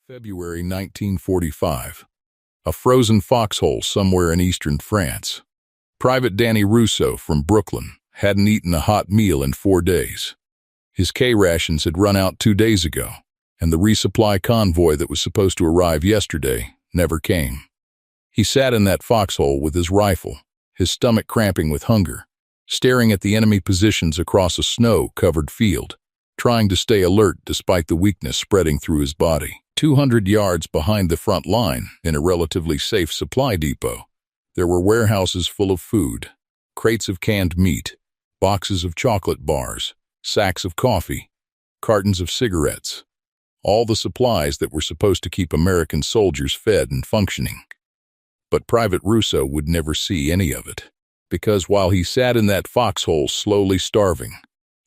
February 1945. A frozen foxhole somewhere in eastern France. Private Danny Russo from Brooklyn hadn't eaten a hot meal in 4 days. His K-rations had run out 2 days ago, and the resupply convoy that was supposed to arrive yesterday never came. He sat in that foxhole with his rifle, his stomach cramping with hunger, staring at the enemy positions across a snow-covered field, trying to stay alert despite the weakness spreading through his body. 200 yards behind the front line, in a relatively safe supply depot, there were warehouses full of food, crates of canned meat, boxes of chocolate bars, sacks of coffee, cartons of cigarettes, all the supplies that were supposed to keep American soldiers fed and functioning. But Private Russo would never see any of it, because while he sat in that foxhole slowly starving,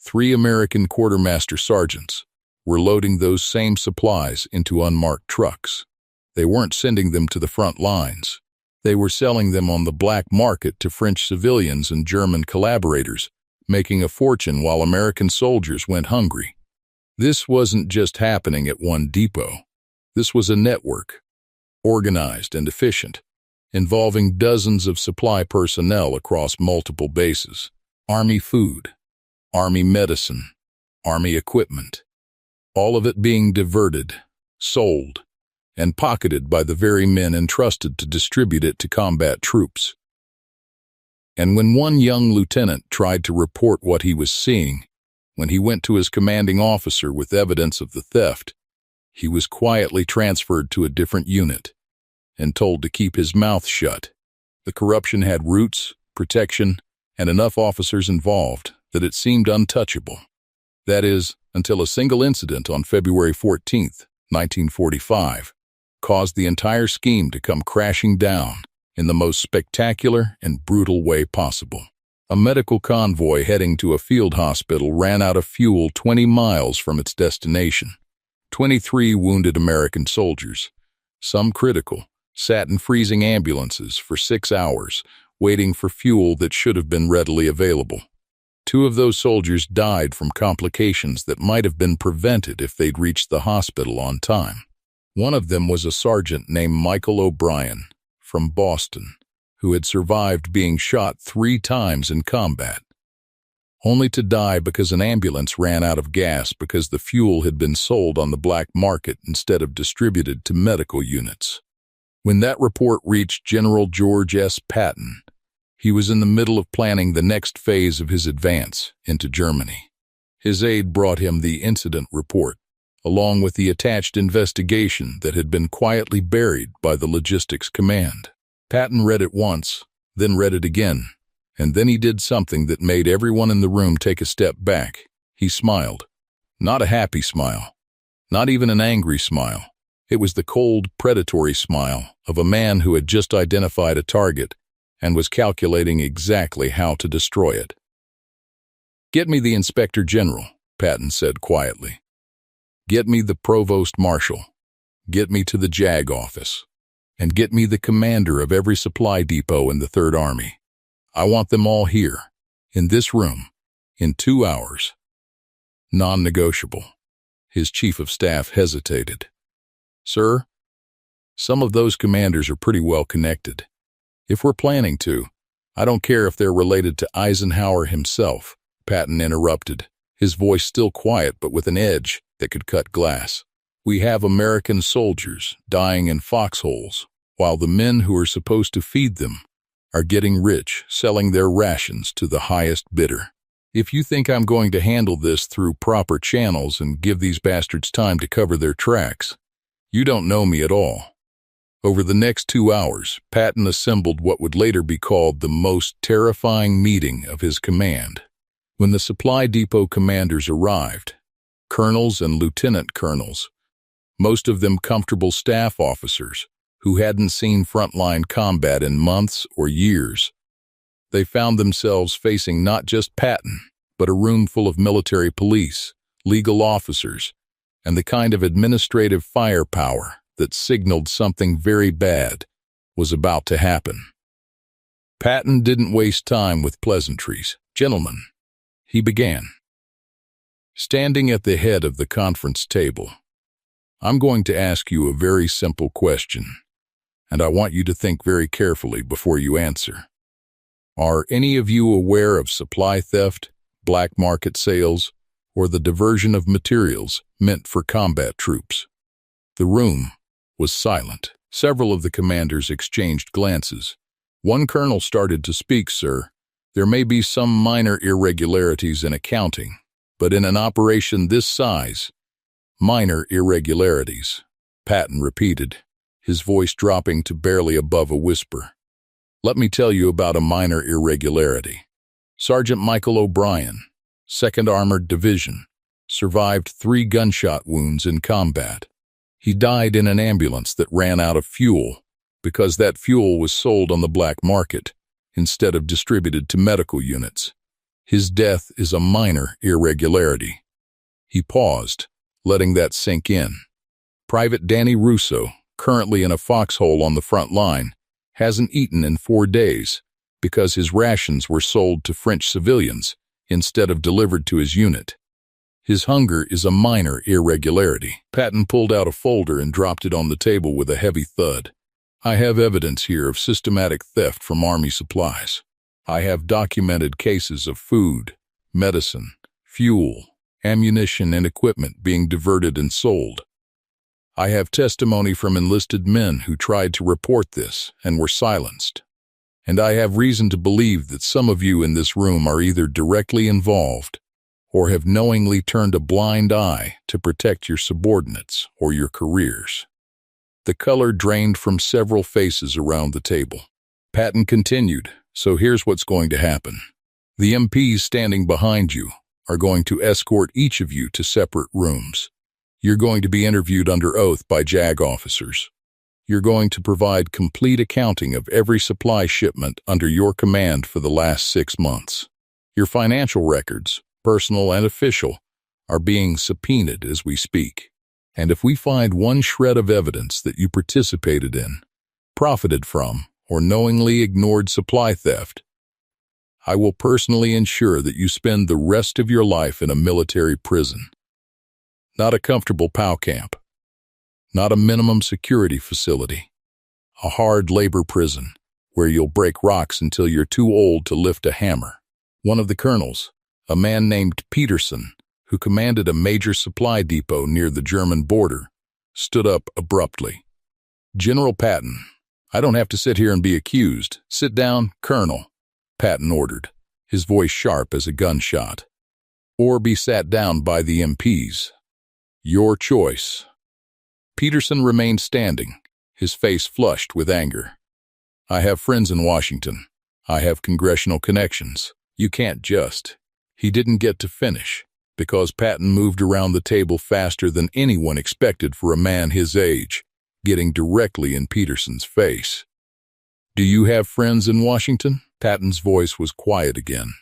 3 American quartermaster sergeants were loading those same supplies into unmarked trucks. They weren't sending them to the front lines. They were selling them on the black market to French civilians and German collaborators, making a fortune while American soldiers went hungry. This wasn't just happening at one depot. This was a network, organized and efficient, involving dozens of supply personnel across multiple bases. Army food, Army medicine, Army equipment. All of it being diverted, sold, and pocketed by the very men entrusted to distribute it to combat troops. And when one young lieutenant tried to report what he was seeing, when he went to his commanding officer with evidence of the theft, he was quietly transferred to a different unit and told to keep his mouth shut. The corruption had roots, protection, and enough officers involved that it seemed untouchable. That is, until a single incident on February 14, 1945, caused the entire scheme to come crashing down in the most spectacular and brutal way possible. A medical convoy heading to a field hospital ran out of fuel 20 miles from its destination. 23 wounded American soldiers, some critical, sat in freezing ambulances for 6 hours, waiting for fuel that should have been readily available. 2 of those soldiers died from complications that might have been prevented if they'd reached the hospital on time. One of them was a sergeant named Michael O'Brien from Boston, who had survived being shot 3 times in combat, only to die because an ambulance ran out of gas because the fuel had been sold on the black market instead of distributed to medical units. When that report reached General George S. Patton, he was in the middle of planning the next phase of his advance into Germany. His aide brought him the incident report, along with the attached investigation that had been quietly buried by the logistics command. Patton read it once, then read it again, and then he did something that made everyone in the room take a step back. He smiled. Not a happy smile. Not even an angry smile. It was the cold, predatory smile of a man who had just identified a target and was calculating exactly how to destroy it. "Get me the Inspector General," Patton said quietly. "Get me the Provost Marshal. Get me to the JAG office. And get me the commander of every supply depot in the Third Army. I want them all here, in this room, in 2 hours. Non-negotiable." His chief of staff hesitated. "Sir, some of those commanders are pretty well connected. If we're planning to, I don't care if they're related to Eisenhower himself," Patton interrupted, his voice still quiet but with an edge that could cut glass. "We have American soldiers dying in foxholes, while the men who are supposed to feed them are getting rich selling their rations to the highest bidder. If you think I'm going to handle this through proper channels and give these bastards time to cover their tracks, you don't know me at all." Over the next 2 hours, Patton assembled what would later be called the most terrifying meeting of his command. When the supply depot commanders arrived, colonels and lieutenant colonels, most of them comfortable staff officers who hadn't seen frontline combat in months or years, they found themselves facing not just Patton, but a room full of military police, legal officers, and the kind of administrative firepower that signaled something very bad was about to happen. Patton didn't waste time with pleasantries. "Gentlemen," he began. Standing at the head of the conference table, I'm going to ask you a very simple question, and I want you to think very carefully before you answer. Are any of you aware of supply theft, black market sales, or the diversion of materials meant for combat troops? The room was silent. Several of the commanders exchanged glances. One colonel started to speak. "Sir, there may be some minor irregularities in accounting, but in an operation this size, minor irregularities," Patton repeated, his voice dropping to barely above a whisper. "Let me tell you about a minor irregularity. Sergeant Michael O'Brien, 2nd Armored Division, survived 3 gunshot wounds in combat. He died in an ambulance that ran out of fuel because that fuel was sold on the black market instead of distributed to medical units. His death is a minor irregularity." He paused, letting that sink in. Private Danny Russo, currently in a foxhole on the front line, hasn't eaten in 4 days because his rations were sold to French civilians instead of delivered to his unit. His hunger is a minor irregularity. Patton pulled out a folder and dropped it on the table with a heavy thud. "I have evidence here of systematic theft from Army supplies. I have documented cases of food, medicine, fuel, ammunition, and equipment being diverted and sold. I have testimony from enlisted men who tried to report this and were silenced. And I have reason to believe that some of you in this room are either directly involved or have knowingly turned a blind eye to protect your subordinates or your careers." The color drained from several faces around the table. Patton continued, "So here's what's going to happen. The MPs standing behind you are going to escort each of you to separate rooms. You're going to be interviewed under oath by JAG officers. You're going to provide complete accounting of every supply shipment under your command for the last 6 months. Your financial records, personal and official, are being subpoenaed as we speak. And if we find one shred of evidence that you participated in, profited from, or knowingly ignored supply theft, I will personally ensure that you spend the rest of your life in a military prison. Not a comfortable POW camp. Not a minimum security facility. A hard labor prison where you'll break rocks until you're too old to lift a hammer." One of the colonels, a man named Peterson, who commanded a major supply depot near the German border, stood up abruptly. "General Patton, I don't have to sit here and be accused. Sit down, Colonel," Patton ordered, his voice sharp as a gunshot. "Or be sat down by the MPs. Your choice." Peterson remained standing, his face flushed with anger. "I have friends in Washington. I have congressional connections. You can't just..." He didn't get to finish, because Patton moved around the table faster than anyone expected for a man his age, getting directly in Peterson's face. "Do you have friends in Washington?" Patton's voice was quiet again,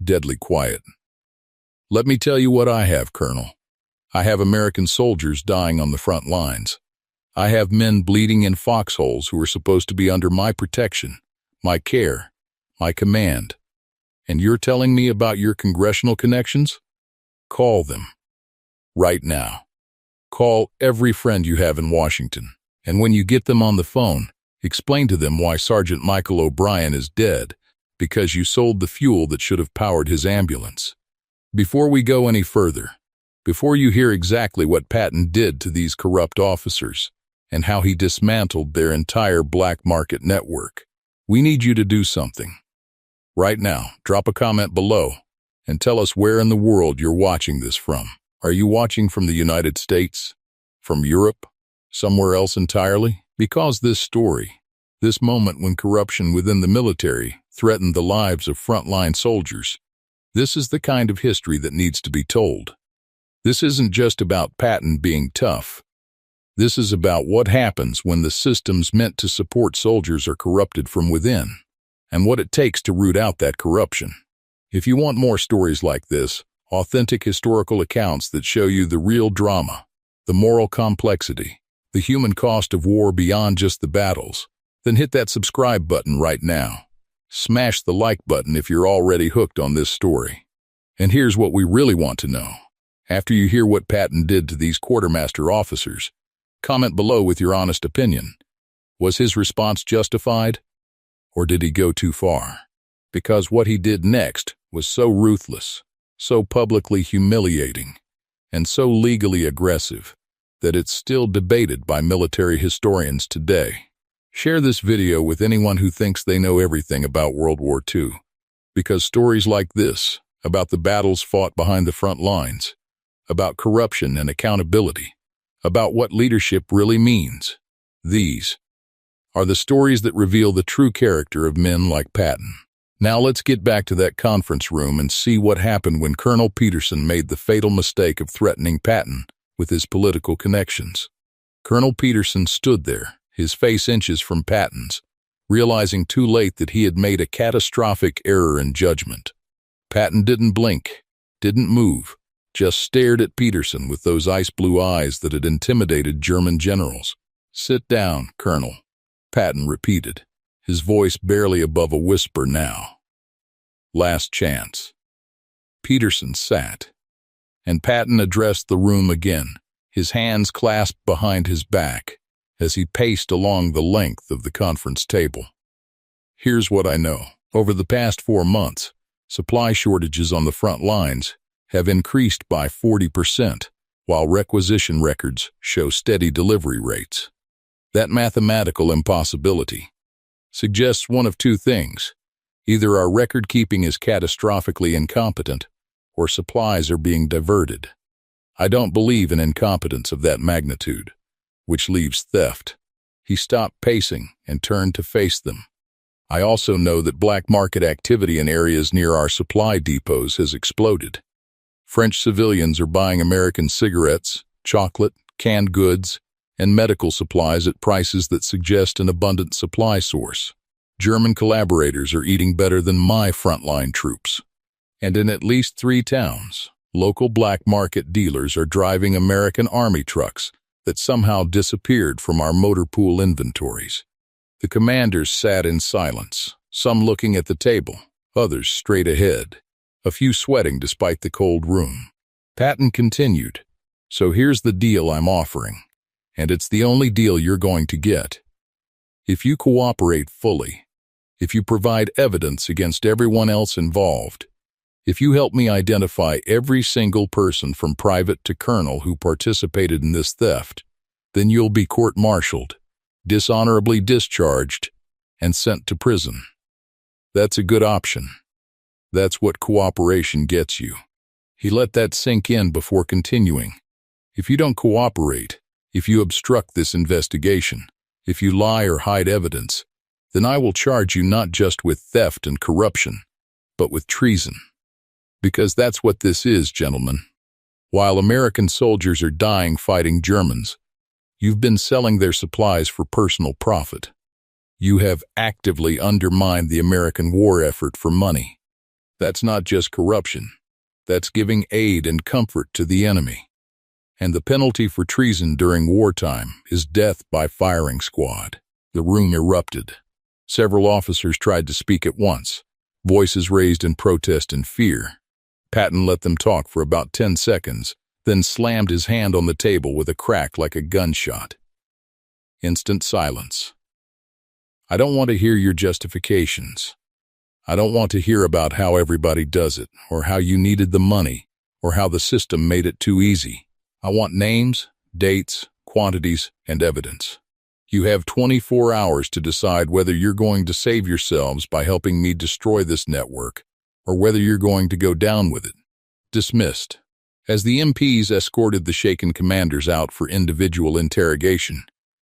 deadly quiet. "Let me tell you what I have, Colonel. I have American soldiers dying on the front lines. I have men bleeding in foxholes who are supposed to be under my protection, my care, my command. And you're telling me about your congressional connections? Call them. Right now. Call every friend you have in Washington. And when you get them on the phone, explain to them why Sergeant Michael O'Brien is dead, because you sold the fuel that should have powered his ambulance. Before we go any further, before you hear exactly what Patton did to these corrupt officers and how he dismantled their entire black market network, we need you to do something. Right now, drop a comment below and tell us where in the world you're watching this from. Are you watching from the United States? From Europe? Somewhere else entirely? Because this story, this moment when corruption within the military threatened the lives of frontline soldiers, this is the kind of history that needs to be told. This isn't just about Patton being tough. This is about what happens when the systems meant to support soldiers are corrupted from within, and what it takes to root out that corruption. If you want more stories like this, authentic historical accounts that show you the real drama, the moral complexity, the human cost of war beyond just the battles, then hit that subscribe button right now. Smash the like button if you're already hooked on this story. And here's what we really want to know. After you hear what Patton did to these quartermaster officers, Comment below with your honest opinion. Was his response justified? Or did he go too far? Because what he did next was so ruthless, so publicly humiliating, and so legally aggressive that it's still debated by military historians today. Share this video with anyone who thinks they know everything about World War II, because stories like this, about the battles fought behind the front lines, about corruption and accountability, about what leadership really means, these are the stories that reveal the true character of men like Patton. Now let's get back to that conference room and see what happened when Colonel Peterson made the fatal mistake of threatening Patton with his political connections. Colonel Peterson stood there, his face inches from Patton's, realizing too late that he had made a catastrophic error in judgment. Patton didn't blink, didn't move, just stared at Peterson with those ice-blue eyes that had intimidated German generals. "Sit down, Colonel," Patton repeated, his voice barely above a whisper now. "Last chance." Peterson sat, and Patton addressed the room again, his hands clasped behind his back, as he paced along the length of the conference table. "Here's what I know. Over the past 4 months, supply shortages on the front lines have increased by 40%, while requisition records show steady delivery rates. That mathematical impossibility suggests one of two things. Either our record-keeping is catastrophically incompetent, or supplies are being diverted. I don't believe in incompetence of that magnitude, which leaves theft." He stopped pacing and turned to face them. "I also know that black market activity in areas near our supply depots has exploded. French civilians are buying American cigarettes, chocolate, canned goods, and medical supplies at prices that suggest an abundant supply source. German collaborators are eating better than my frontline troops. And in at least 3 towns, local black market dealers are driving American Army trucks that somehow disappeared from our motor pool inventories." The commanders sat in silence, some looking at the table, others straight ahead, a few sweating despite the cold room. Patton continued, "So here's the deal I'm offering, and it's the only deal you're going to get. If you cooperate fully, if you provide evidence against everyone else involved, if you help me identify every single person from private to colonel who participated in this theft, then you'll be court-martialed, dishonorably discharged, and sent to prison. That's a good option. That's what cooperation gets you." He let that sink in before continuing. "If you don't cooperate, if you obstruct this investigation, if you lie or hide evidence, then I will charge you not just with theft and corruption, but with treason. Because that's what this is, gentlemen. While American soldiers are dying fighting Germans, you've been selling their supplies for personal profit. You have actively undermined the American war effort for money. That's not just corruption. That's giving aid and comfort to the enemy. And the penalty for treason during wartime is death by firing squad." The room erupted. Several officers tried to speak at once, voices raised in protest and fear. Patton let them talk for about 10 seconds, then slammed his hand on the table with a crack like a gunshot. Instant silence. "I don't want to hear your justifications. I don't want to hear about how everybody does it, or how you needed the money, or how the system made it too easy. I want names, dates, quantities, and evidence. You have 24 hours to decide whether you're going to save yourselves by helping me destroy this network, or whether you're going to go down with it." Dismissed. As the MPs escorted the shaken commanders out for individual interrogation,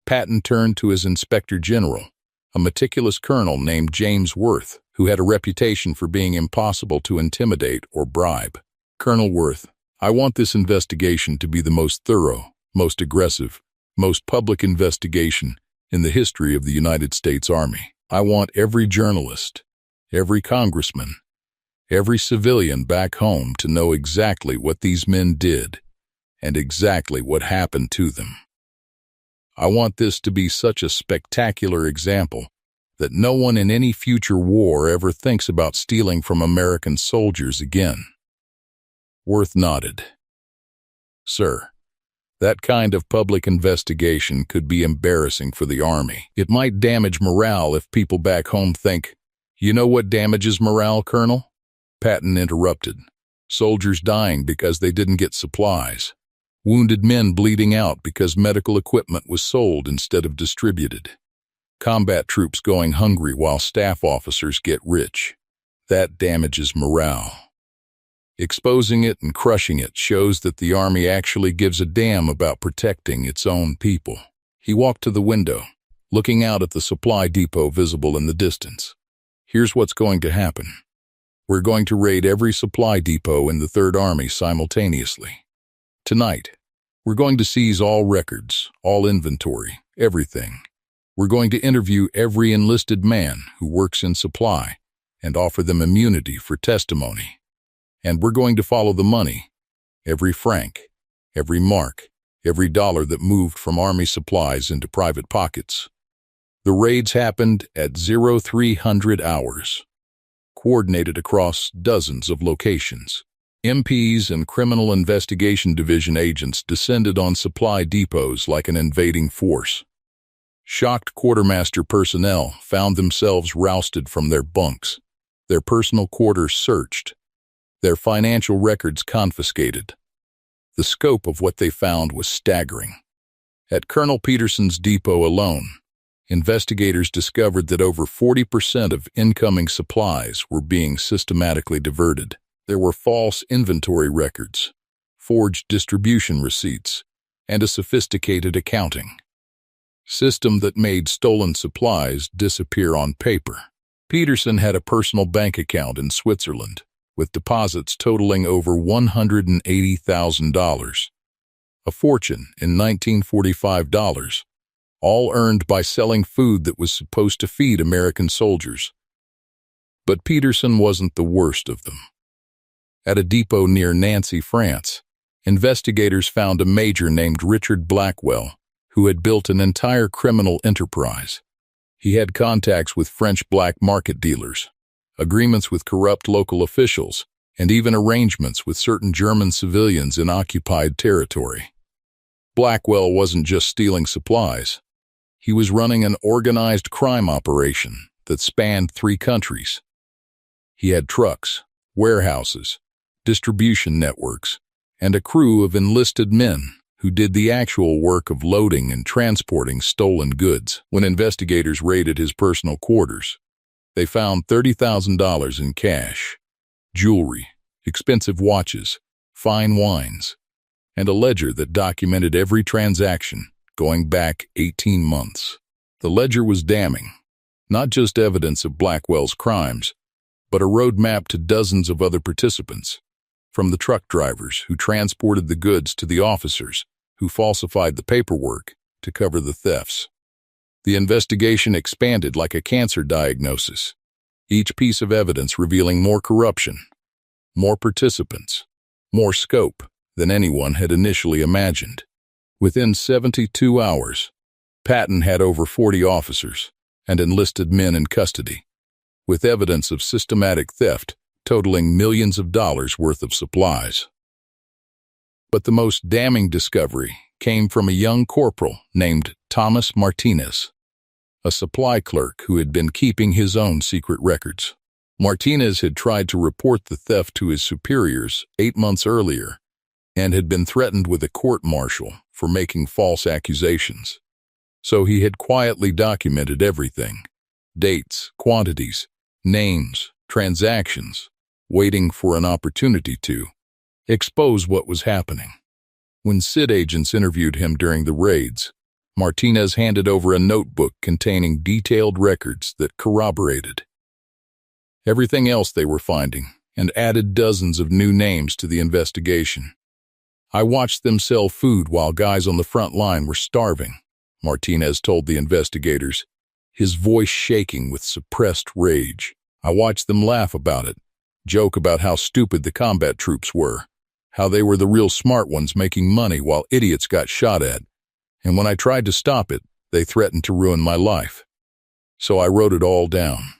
Patton turned to his Inspector General, a meticulous colonel named James Worth, who had a reputation for being impossible to intimidate or bribe. "Colonel Worth, I want this investigation to be the most thorough, most aggressive, most public investigation in the history of the United States Army. I want every journalist, every congressman, every civilian back home to know exactly what these men did and exactly what happened to them. I want this to be such a spectacular example that no one in any future war ever thinks about stealing from American soldiers again." Worth nodded. "Sir, That kind of public investigation could be embarrassing for the Army. It might damage morale if people back home think, "You know what damages morale, Colonel?" Patton interrupted. "Soldiers dying because they didn't get supplies. Wounded men bleeding out because medical equipment was sold instead of distributed. Combat troops going hungry while staff officers get rich. That damages morale. Exposing it and crushing it shows that the Army actually gives a damn about protecting its own people." He walked to the window, looking out at the supply depot visible in the distance. "Here's what's going to happen. We're going to raid every supply depot in the Third Army simultaneously. Tonight, we're going to seize all records, all inventory, everything. We're going to interview every enlisted man who works in supply and offer them immunity for testimony. And we're going to follow the money, every franc, every mark, every dollar that moved from Army supplies into private pockets." The raids happened at 0300 hours, coordinated across dozens of locations. MPs and Criminal Investigation Division agents descended on supply depots like an invading force. Shocked quartermaster personnel found themselves rousted from their bunks, their personal quarters searched, their financial records confiscated. The scope of what they found was staggering. At Colonel Peterson's depot alone, investigators discovered that over 40% of incoming supplies were being systematically diverted. There were false inventory records, forged distribution receipts, and a sophisticated accounting system that made stolen supplies disappear on paper. Peterson had a personal bank account in Switzerland, with deposits totaling over $180,000, a fortune in 1945 dollars, all earned by selling food that was supposed to feed American soldiers. But Peterson wasn't the worst of them. At a depot near Nancy, France, investigators found a major named Richard Blackwell, who had built an entire criminal enterprise. He had contacts with French black market dealers, agreements with corrupt local officials, and even arrangements with certain German civilians in occupied territory. Blackwell wasn't just stealing supplies. He was running an organized crime operation that spanned 3 countries. He had trucks, warehouses, distribution networks, and a crew of enlisted men who did the actual work of loading and transporting stolen goods. When investigators raided his personal quarters, they found $30,000 in cash, jewelry, expensive watches, fine wines, and a ledger that documented every transaction going back 18 months. The ledger was damning, not just evidence of Blackwell's crimes, but a roadmap to dozens of other participants, from the truck drivers who transported the goods to the officers who falsified the paperwork to cover the thefts. The investigation expanded like a cancer diagnosis, each piece of evidence revealing more corruption, more participants, more scope than anyone had initially imagined. Within 72 hours, Patton had over 40 officers and enlisted men in custody, with evidence of systematic theft totaling millions of dollars worth of supplies. But the most damning discovery came from a young corporal named Thomas Martinez, a supply clerk who had been keeping his own secret records. Martinez had tried to report the theft to his superiors 8 months earlier and had been threatened with a court-martial for making false accusations. So he had quietly documented everything: dates, quantities, names, transactions, waiting for an opportunity to expose what was happening. When SID agents interviewed him during the raids, Martinez handed over a notebook containing detailed records that corroborated everything else they were finding and added dozens of new names to the investigation. "I watched them sell food while guys on the front line were starving," Martinez told the investigators, his voice shaking with suppressed rage. "I watched them laugh about it, joke about how stupid the combat troops were, how they were the real smart ones making money while idiots got shot at. And when I tried to stop it, they threatened to ruin my life. So I wrote it all down.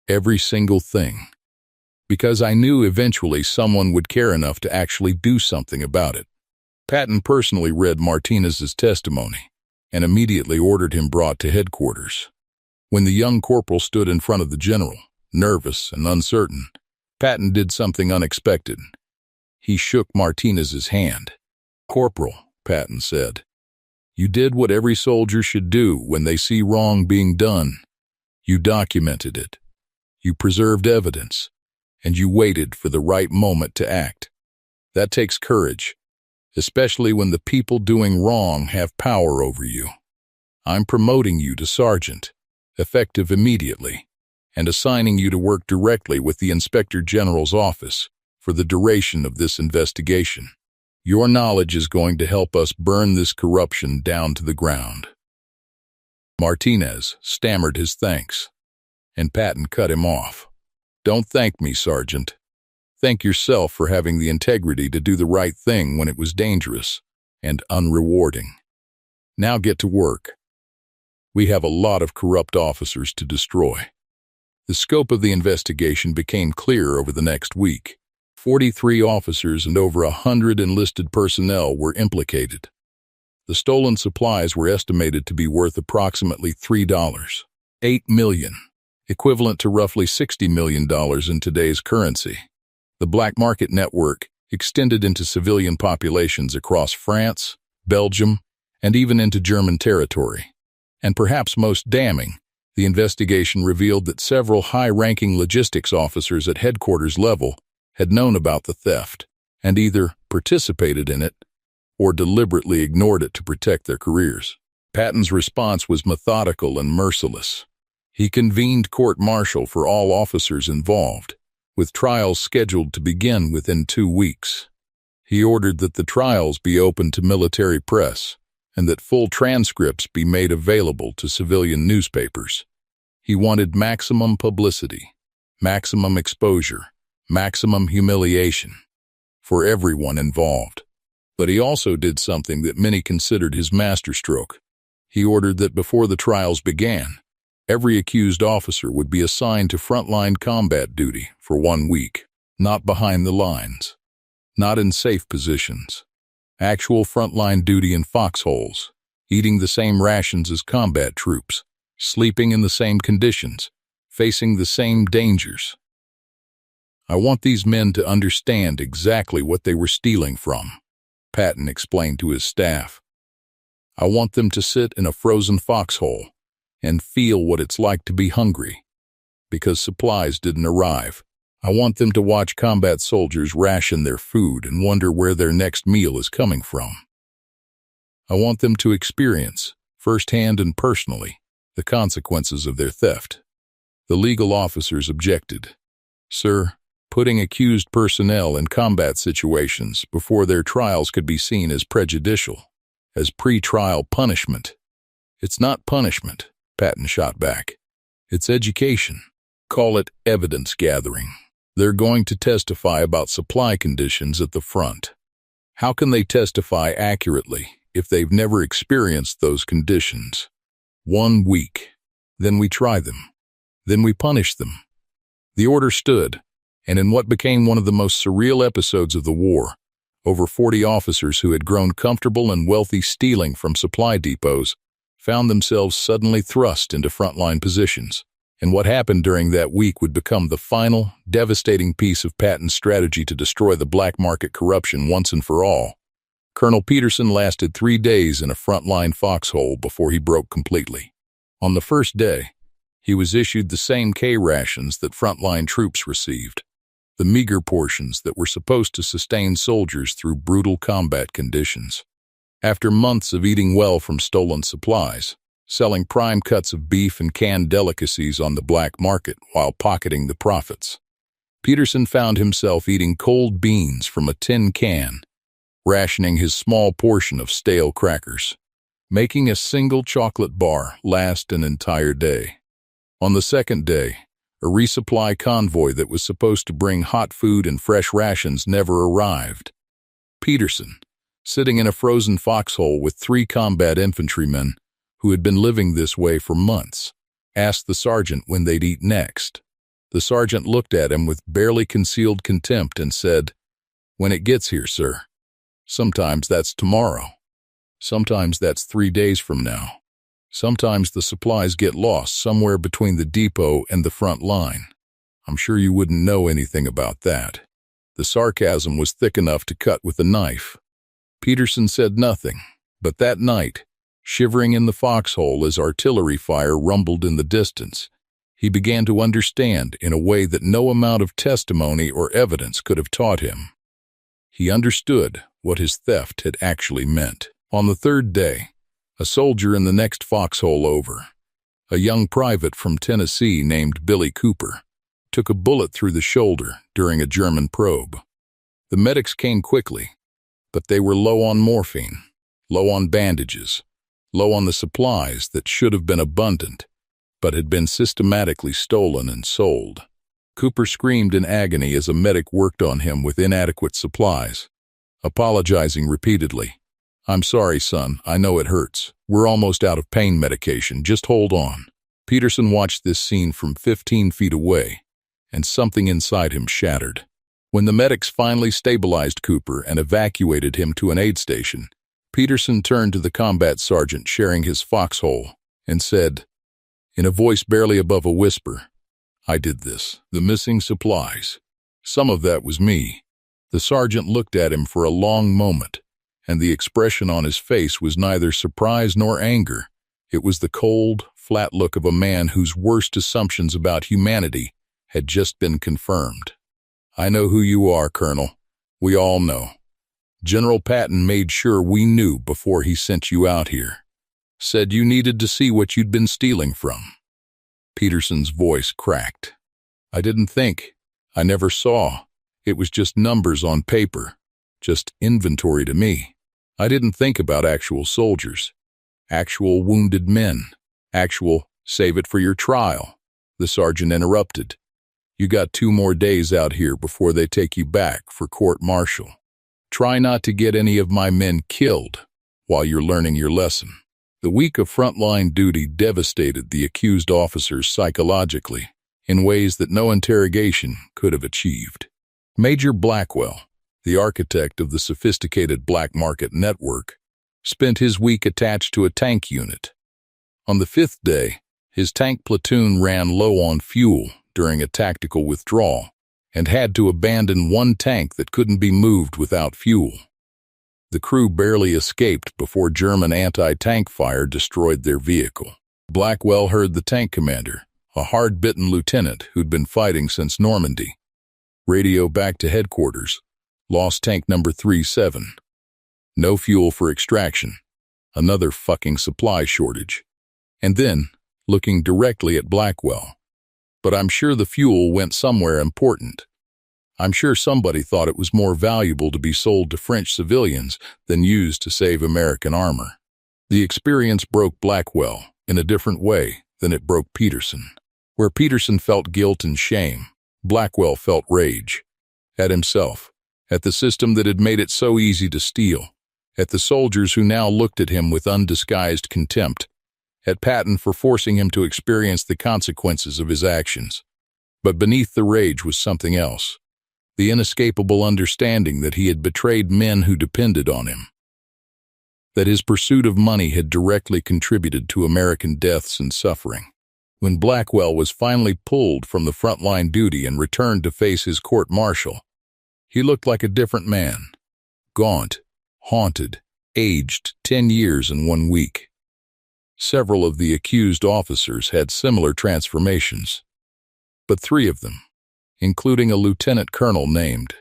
Every single thing. Because I knew eventually someone would care enough to actually do something about it." Patton personally read Martinez's testimony and immediately ordered him brought to headquarters. When the young corporal stood in front of the general, nervous and uncertain, Patton did something unexpected. He shook Martinez's hand. "Corporal," Patton said, "you did what every soldier should do when they see wrong being done. You documented it. You preserved evidence, and you waited for the right moment to act. That takes courage, especially when the people doing wrong have power over you. I'm promoting you to sergeant, effective immediately, and assigning you to work directly with the Inspector General's office for the duration of this investigation. Your knowledge is going to help us burn this corruption down to the ground." Martinez stammered his thanks, and Patton cut him off. "Don't thank me, Sergeant. Thank yourself for having the integrity to do the right thing when it was dangerous and unrewarding. Now get to work. We have a lot of corrupt officers to destroy." The scope of the investigation became clear over the next week. 43 officers and over 100 enlisted personnel were implicated. The stolen supplies were estimated to be worth approximately $3.8 million, equivalent to roughly $60 million in today's currency. The black market network extended into civilian populations across France, Belgium, and even into German territory. And perhaps most damning, the investigation revealed that several high-ranking logistics officers at headquarters level had known about the theft and either participated in it or deliberately ignored it to protect their careers. Patton's response was methodical and merciless. He convened court-martial for all officers involved, with trials scheduled to begin within 2 weeks. He ordered that the trials be open to military press and that full transcripts be made available to civilian newspapers. He wanted maximum publicity, maximum exposure, maximum humiliation for everyone involved. But he also did something that many considered his masterstroke. He ordered that before the trials began, every accused officer would be assigned to frontline combat duty for 1 week, not behind the lines, not in safe positions. Actual frontline duty in foxholes, eating the same rations as combat troops, sleeping in the same conditions, facing the same dangers. "I want these men to understand exactly what they were stealing from," Patton explained to his staff. "I want them to sit in a frozen foxhole and feel what it's like to be hungry, because supplies didn't arrive. I want them to watch combat soldiers ration their food and wonder where their next meal is coming from. I want them to experience, firsthand and personally, the consequences of their theft." The legal officers objected. "Sir, putting accused personnel in combat situations before their trials could be seen as prejudicial, as pre-trial punishment." "It's not punishment," Patton shot back. "It's education. Call it evidence gathering. They're going to testify about supply conditions at the front. How can they testify accurately if they've never experienced those conditions? 1 week. Then we try them. Then we punish them." The order stood, and in what became one of the most surreal episodes of the war, over 40 officers who had grown comfortable and wealthy stealing from supply depots found themselves suddenly thrust into frontline positions. And what happened during that week would become the final, devastating piece of Patton's strategy to destroy the black market corruption once and for all. Colonel Peterson lasted 3 days in a frontline foxhole before he broke completely. On the first day, he was issued the same K rations that frontline troops received, the meager portions that were supposed to sustain soldiers through brutal combat conditions. After months of eating well from stolen supplies, selling prime cuts of beef and canned delicacies on the black market while pocketing the profits, Peterson found himself eating cold beans from a tin can, rationing his small portion of stale crackers, making a single chocolate bar last an entire day. On the second day, a resupply convoy that was supposed to bring hot food and fresh rations never arrived. Peterson, sitting in a frozen foxhole with 3 combat infantrymen who had been living this way for months, asked the sergeant when they'd eat next. The sergeant looked at him with barely concealed contempt and said, "When it gets here, sir." Sometimes that's tomorrow. Sometimes that's 3 days from now. Sometimes the supplies get lost somewhere between the depot and the front line. I'm sure you wouldn't know anything about that." The sarcasm was thick enough to cut with a knife. Peterson said nothing, but that night, shivering in the foxhole as artillery fire rumbled in the distance, he began to understand in a way that no amount of testimony or evidence could have taught him. He understood what his theft had actually meant. On the third day, a soldier in the next foxhole over, a young private from Tennessee named Billy Cooper, took a bullet through the shoulder during a German probe. The medics came quickly, but they were low on morphine, low on bandages, low on the supplies that should have been abundant, but had been systematically stolen and sold. Cooper screamed in agony as a medic worked on him with inadequate supplies, apologizing repeatedly. "I'm sorry, son. I know it hurts. We're almost out of pain medication. Just hold on." Peterson watched this scene from 15 feet away, and something inside him shattered. When the medics finally stabilized Cooper and evacuated him to an aid station, Peterson turned to the combat sergeant sharing his foxhole and said, in a voice barely above a whisper, "I did this. The missing supplies. Some of that was me." The sergeant looked at him for a long moment, and the expression on his face was neither surprise nor anger. It was the cold, flat look of a man whose worst assumptions about humanity had just been confirmed. "I know who you are, Colonel. We all know. General Patton made sure we knew before he sent you out here. Said you needed to see what you'd been stealing from." Peterson's voice cracked. "I didn't think. I never saw. It was just numbers on paper. Just inventory to me. I didn't think about actual soldiers, actual wounded men, actual save it for your trial." The sergeant interrupted. "You got 2 more days out here before they take you back for court-martial. Try not to get any of my men killed while you're learning your lesson." The week of frontline duty devastated the accused officers psychologically in ways that no interrogation could have achieved. Major Blackwell, the architect of the sophisticated black market network, spent his week attached to a tank unit. On the 5th day, his tank platoon ran low on fuel during a tactical withdrawal and had to abandon one tank that couldn't be moved without fuel. The crew barely escaped before German anti-tank fire destroyed their vehicle. Blackwell heard the tank commander, a hard-bitten lieutenant who'd been fighting since Normandy, radio back to headquarters, "Lost tank number 37. No fuel for extraction. Another fucking supply shortage." And then, looking directly at Blackwell, "But I'm sure the fuel went somewhere important. I'm sure somebody thought it was more valuable to be sold to French civilians than used to save American armor." The experience broke Blackwell in a different way than it broke Peterson. Where Peterson felt guilt and shame, Blackwell felt rage. At himself, at the system that had made it so easy to steal, at the soldiers who now looked at him with undisguised contempt, at Patton for forcing him to experience the consequences of his actions. But beneath the rage was something else. The inescapable understanding that he had betrayed men who depended on him, that his pursuit of money had directly contributed to American deaths and suffering. When Blackwell was finally pulled from the frontline duty and returned to face his court-martial, he looked like a different man, gaunt, haunted, aged 10 years in 1 week. Several of the accused officers had similar transformations, but 3 of them, including a lieutenant colonel named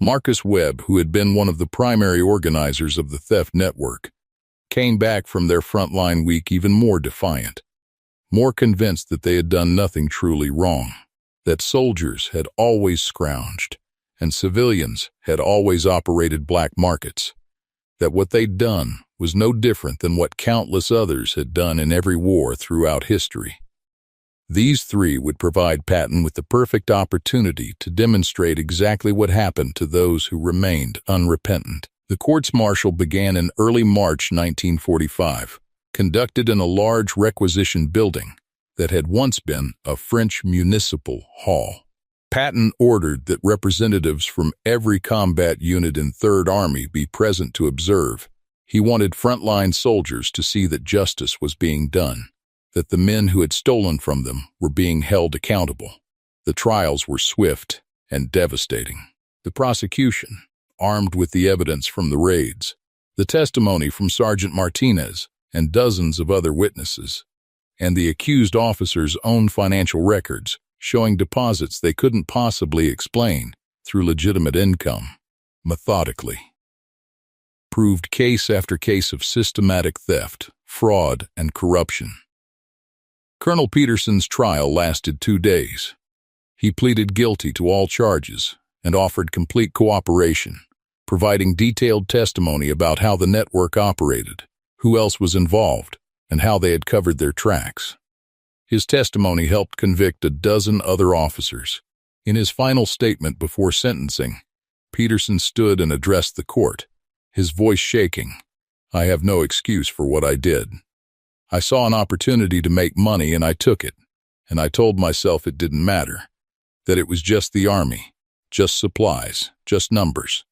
Marcus Webb, who had been one of the primary organizers of the theft network, came back from their frontline week even more defiant, more convinced that they had done nothing truly wrong, that soldiers had always scrounged and civilians had always operated black markets, that what they'd done was no different than what countless others had done in every war throughout history. These 3 would provide Patton with the perfect opportunity to demonstrate exactly what happened to those who remained unrepentant. The courts-martial began in early March 1945, conducted in a large requisition building that had once been a French municipal hall. Patton ordered that representatives from every combat unit in 3rd Army be present to observe. He wanted frontline soldiers to see that justice was being done, that the men who had stolen from them were being held accountable. The trials were swift and devastating. The prosecution, armed with the evidence from the raids, the testimony from Sergeant Martinez and dozens of other witnesses, and the accused officers' own financial records showing deposits they couldn't possibly explain through legitimate income, methodically proved case after case of systematic theft, fraud, and corruption. Colonel Peterson's trial lasted 2 days. He pleaded guilty to all charges and offered complete cooperation, providing detailed testimony about how the network operated, who else was involved, and how they had covered their tracks. His testimony helped convict a dozen other officers. In his final statement before sentencing, Peterson stood and addressed the court, his voice shaking. "I have no excuse for what I did. I saw an opportunity to make money and I took it, and I told myself it didn't matter, that it was just the Army, just supplies, just numbers.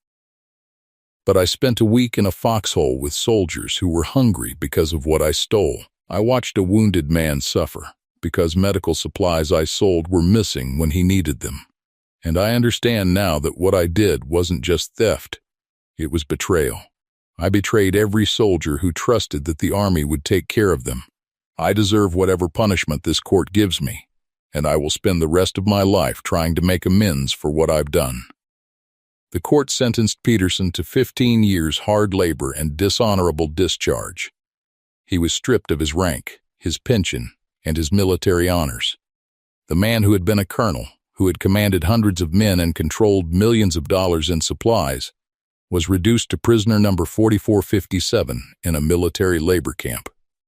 But I spent a week in a foxhole with soldiers who were hungry because of what I stole. I watched a wounded man suffer because medical supplies I sold were missing when he needed them. And I understand now that what I did wasn't just theft. It was betrayal. I betrayed every soldier who trusted that the Army would take care of them. I deserve whatever punishment this court gives me, and I will spend the rest of my life trying to make amends for what I've done." The court sentenced Peterson to 15 years hard labor and dishonorable discharge. He was stripped of his rank, his pension, and his military honors. The man who had been a colonel, who had commanded hundreds of men and controlled millions of dollars in supplies, was reduced to prisoner number 4457 in a military labor camp.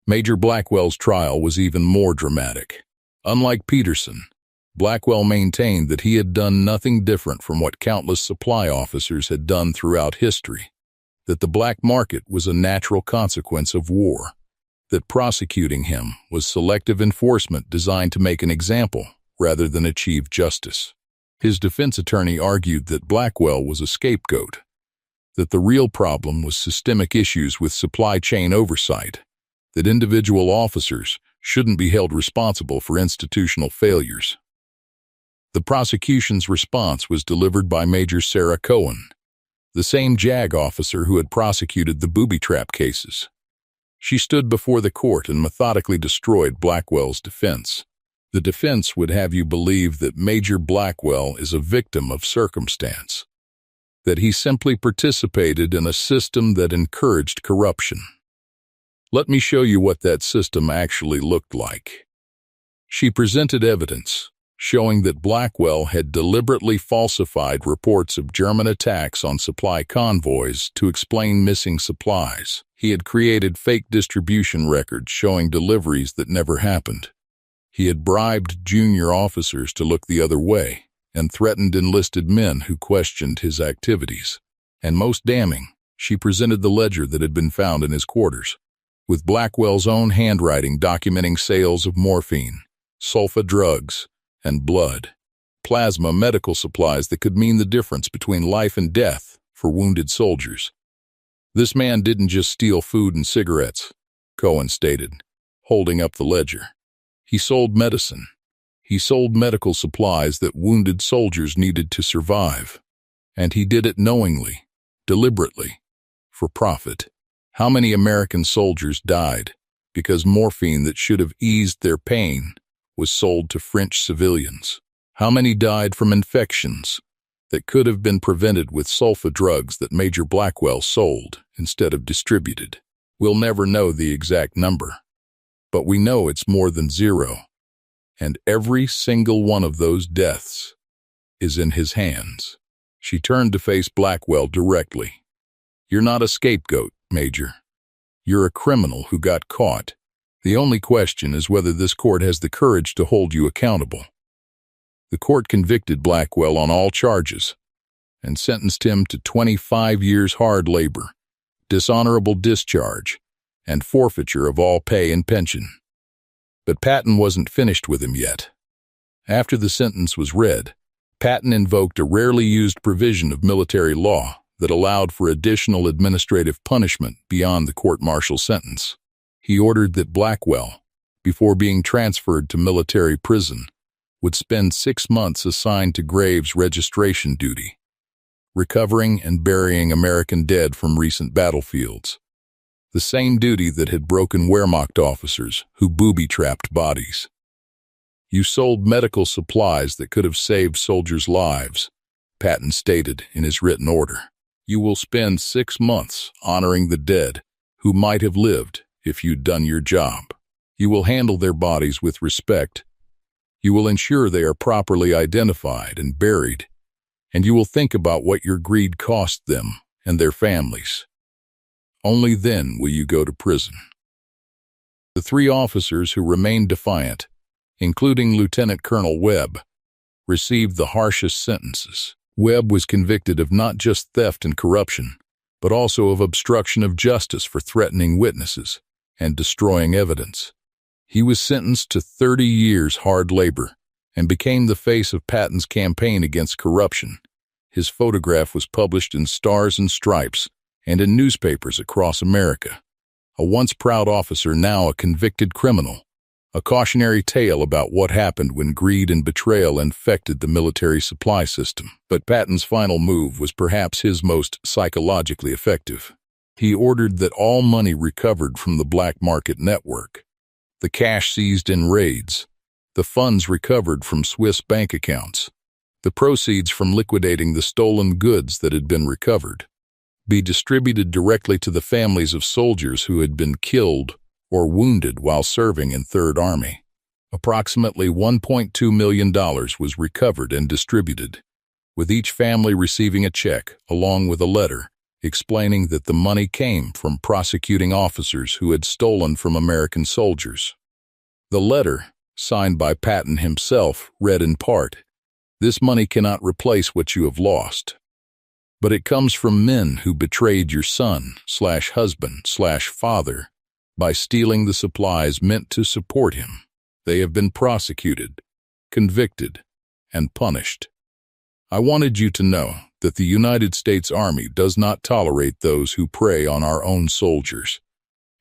Major Blackwell's trial was even more dramatic. Unlike Peterson, Blackwell maintained that he had done nothing different from what countless supply officers had done throughout history, that the black market was a natural consequence of war, that prosecuting him was selective enforcement designed to make an example rather than achieve justice. His defense attorney argued that Blackwell was a scapegoat, that the real problem was systemic issues with supply chain oversight, that individual officers shouldn't be held responsible for institutional failures. The prosecution's response was delivered by Major Sarah Cohen, the same JAG officer who had prosecuted the booby trap cases. She stood before the court and methodically destroyed Blackwell's defense. The defense would have you believe that Major Blackwell is a victim of circumstance, that he simply participated in a system that encouraged corruption. Let me show you what that system actually looked like. She presented evidence showing that Blackwell had deliberately falsified reports of German attacks on supply convoys to explain missing supplies. He had created fake distribution records showing deliveries that never happened. He had bribed junior officers to look the other way and threatened enlisted men who questioned his activities. And most damning, she presented the ledger that had been found in his quarters, with Blackwell's own handwriting documenting sales of morphine, sulfa drugs, and blood, plasma medical supplies that could mean the difference between life and death for wounded soldiers. "This man didn't just steal food and cigarettes," Cohen stated, holding up the ledger. "He sold medicine. He sold medical supplies that wounded soldiers needed to survive. And he did it knowingly, deliberately, for profit. How many American soldiers died because morphine that should have eased their pain was sold to French civilians? How many died from infections that could have been prevented with sulfa drugs that Major Blackwell sold instead of distributed? We'll never know the exact number, but we know it's more than zero. And every single one of those deaths is in his hands." She turned to face Blackwell directly. "You're not a scapegoat, Major. You're a criminal who got caught. The only question is whether this court has the courage to hold you accountable." The court convicted Blackwell on all charges and sentenced him to 25 years hard labor, dishonorable discharge, and forfeiture of all pay and pension. But Patton wasn't finished with him yet. After the sentence was read, Patton invoked a rarely used provision of military law that allowed for additional administrative punishment beyond the court-martial sentence. He ordered that Blackwell, before being transferred to military prison, would spend 6 months assigned to graves registration duty, recovering and burying American dead from recent battlefields, the same duty that had broken Wehrmacht officers who booby-trapped bodies. "You sold medical supplies that could have saved soldiers' lives," Patton stated in his written order. "You will spend 6 months honoring the dead who might have lived if you'd done your job. You will handle their bodies with respect. You will ensure they are properly identified and buried, and you will think about what your greed cost them and their families. Only then will you go to prison." The 3 officers who remained defiant, including Lieutenant Colonel Webb, received the harshest sentences. Webb was convicted of not just theft and corruption, but also of obstruction of justice for threatening witnesses and destroying evidence. He was sentenced to 30 years hard labor and became the face of Patton's campaign against corruption. His photograph was published in Stars and Stripes and in newspapers across America. A once proud officer, now a convicted criminal. A cautionary tale about what happened when greed and betrayal infected the military supply system. But Patton's final move was perhaps his most psychologically effective. He ordered that all money recovered from the black market network, the cash seized in raids, the funds recovered from Swiss bank accounts, the proceeds from liquidating the stolen goods that had been recovered, be distributed directly to the families of soldiers who had been killed or wounded while serving in Third Army. Approximately $1.2 million was recovered and distributed, with each family receiving a check along with a letter explaining that the money came from prosecuting officers who had stolen from American soldiers. The letter, signed by Patton himself, read in part, "This money cannot replace what you have lost, but it comes from men who betrayed your son/husband/father by stealing the supplies meant to support him. They have been prosecuted, convicted, and punished. I wanted you to know that the United States Army does not tolerate those who prey on our own soldiers,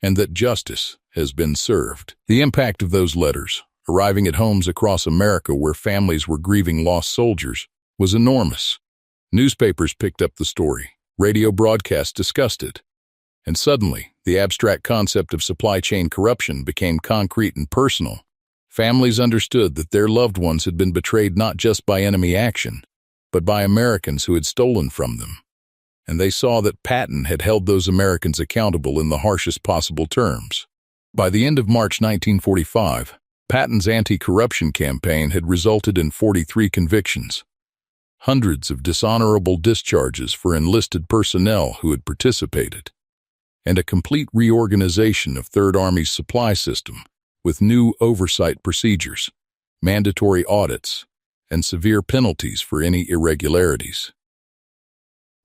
and that justice has been served." The impact of those letters, arriving at homes across America where families were grieving lost soldiers, was enormous. Newspapers picked up the story, radio broadcasts discussed it, and suddenly the abstract concept of supply chain corruption became concrete and personal. Families understood that their loved ones had been betrayed not just by enemy action, but by Americans who had stolen from them. And they saw that Patton had held those Americans accountable in the harshest possible terms. By the end of March 1945, Patton's anti-corruption campaign had resulted in 43 convictions, hundreds of dishonorable discharges for enlisted personnel who had participated, and a complete reorganization of Third Army's supply system with new oversight procedures, mandatory audits, and severe penalties for any irregularities.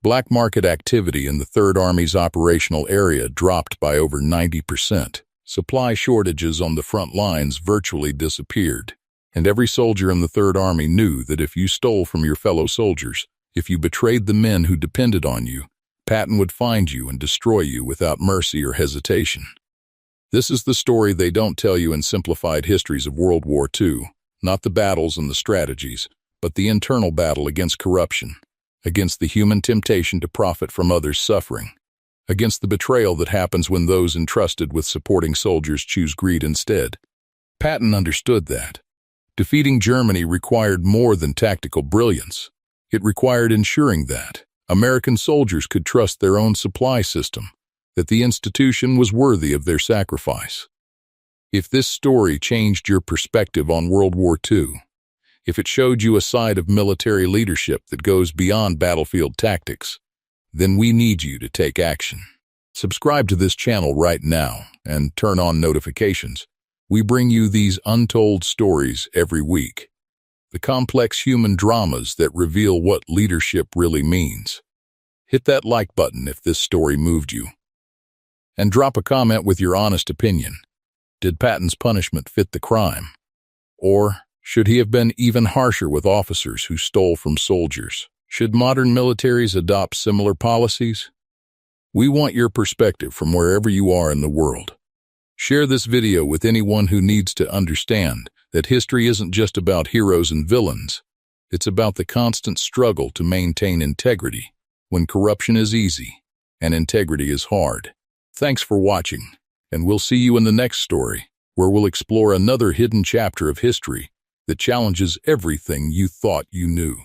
Black market activity in the Third Army's operational area dropped by over 90%. Supply shortages on the front lines virtually disappeared, and every soldier in the Third Army knew that if you stole from your fellow soldiers, if you betrayed the men who depended on you, Patton would find you and destroy you without mercy or hesitation. This is the story they don't tell you in simplified histories of World War II, not the battles and the strategies, but the internal battle against corruption, against the human temptation to profit from others' suffering, against the betrayal that happens when those entrusted with supporting soldiers choose greed instead. Patton understood that. Defeating Germany required more than tactical brilliance. It required ensuring that American soldiers could trust their own supply system, that the institution was worthy of their sacrifice. If this story changed your perspective on World War II, if it showed you a side of military leadership that goes beyond battlefield tactics, then we need you to take action. Subscribe to this channel right now and turn on notifications. We bring you these untold stories every week, the complex human dramas that reveal what leadership really means. Hit that like button if this story moved you. And drop a comment with your honest opinion. Did Patton's punishment fit the crime? Or Should he have been even harsher with officers who stole from soldiers? Should modern militaries adopt similar policies? We want your perspective from wherever you are in the world. Share this video with anyone who needs to understand that history isn't just about heroes and villains. It's about the constant struggle to maintain integrity when corruption is easy and integrity is hard. Thanks for watching, and we'll see you in the next story, where we'll explore another hidden chapter of history that challenges everything you thought you knew.